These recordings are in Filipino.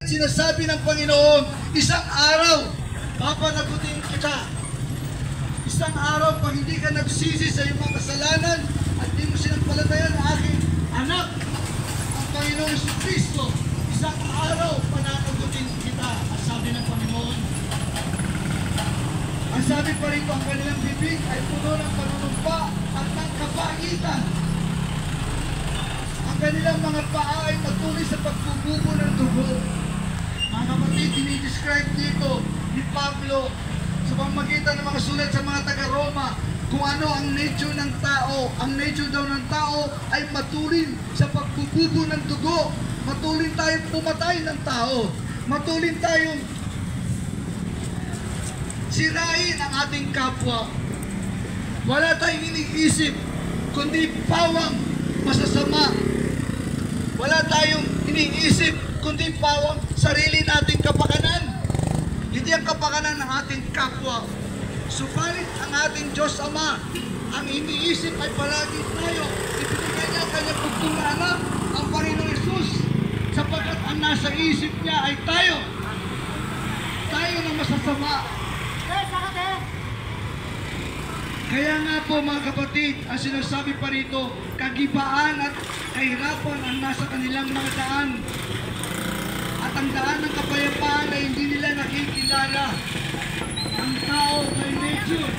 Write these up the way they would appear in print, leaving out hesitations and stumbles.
Sinasabi ng Panginoon, isang araw, papanagutin kita. Isang araw, pag hindi ka nagsisi sa iyong mga kasalanan at hindi mo sinampalatayan ang aking anak, ang Panginoon Kristo, isang araw, pananagutin kita. Ang sabi ng Panginoon. Ang sabi pa rito, ang kanilang bibig ay puno ng panunumpa at ng kapagitan. Ang kanilang mga paa ay patuloy sa pagbubugo ng dugo. Mga kapatid, dinidescribe dito ni Pablo sa pamamagitan ng mga sulat sa mga taga-Roma kung ano ang nature ng tao. Ang nature daw ng tao ay matulin sa pagbubugo ng dugo. Matulin tayong pumatay ng tao. Matulin tayong sirain ang ating kapwa. Wala tayong iniisip kundi pawang masasama. Wala tayong iniisip kundi pawang sarili nating kapakanan. Hindi ang kapakanan ng ating kapwa. Subalit ang ating Diyos Ama, ang iniisip ay palagi tayo. Ibinigay niya ang kanyang bugtong na anak, ang Panginoong Hesus, sapagkat ang nasa isip niya ay tayo. Tayo na masasama. Kaya nga po mga kapatid, ang sinasabi pa rito, kagibaan at kahirapan ang nasa kanilang mga daan. At ang daan ng kapayapaan ay hindi nila nakikilala. Ang tao by nature,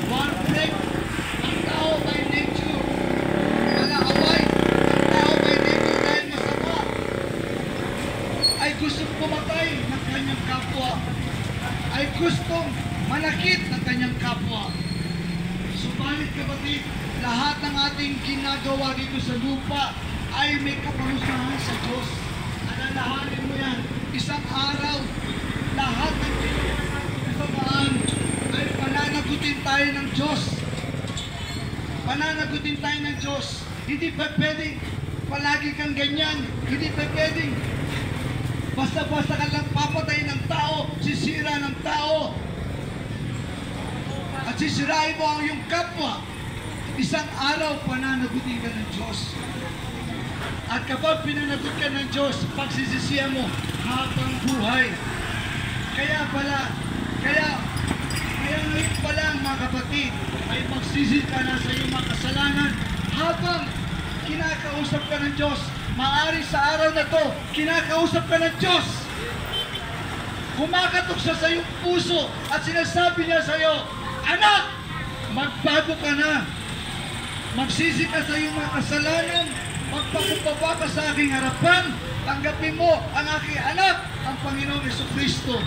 warfare, ang tao by nature, malaaway, ang tao by nature dahil masama, ay gustong pumatay ng kanyang kapwa, ay gustong manakit ng kanyang kapwa. Subalit kapatid, lahat ng ating ginagawa dito sa lupa ay may kaparusahan sa Diyos. Alalahanin mo yan, isang araw, lahat ng kasamaan ay pananagutin tayo ng Diyos. Pananagutin tayo ng Diyos. Hindi pa pwedeng palagi kang ganyan. Hindi pa pwedeng basta-basta ka lang papatay ng tao, sisira ng tao. At sisirain mo ang iyong kapwa. Isang araw, pananagutin ka ng Diyos. At kapag pinanagot ka ng Diyos, pagsisisihan mo habang buhay. Kaya ngayon pa lang mga kapatid, ay magsisi ka na sa iyong mga kasalanan habang kinakausap ka ng Diyos. Maaari sa araw na to, kinakausap ka ng Diyos. Kumakatok siya sa iyong puso at sinasabi niya sa iyo, anak, magbago ka na. Magsisi ka sa iyong mga kasalanan. Magpakumbaba ka sa aking harapan. Tanggapin mo ang aking anak, ang Panginoong Jesucristo.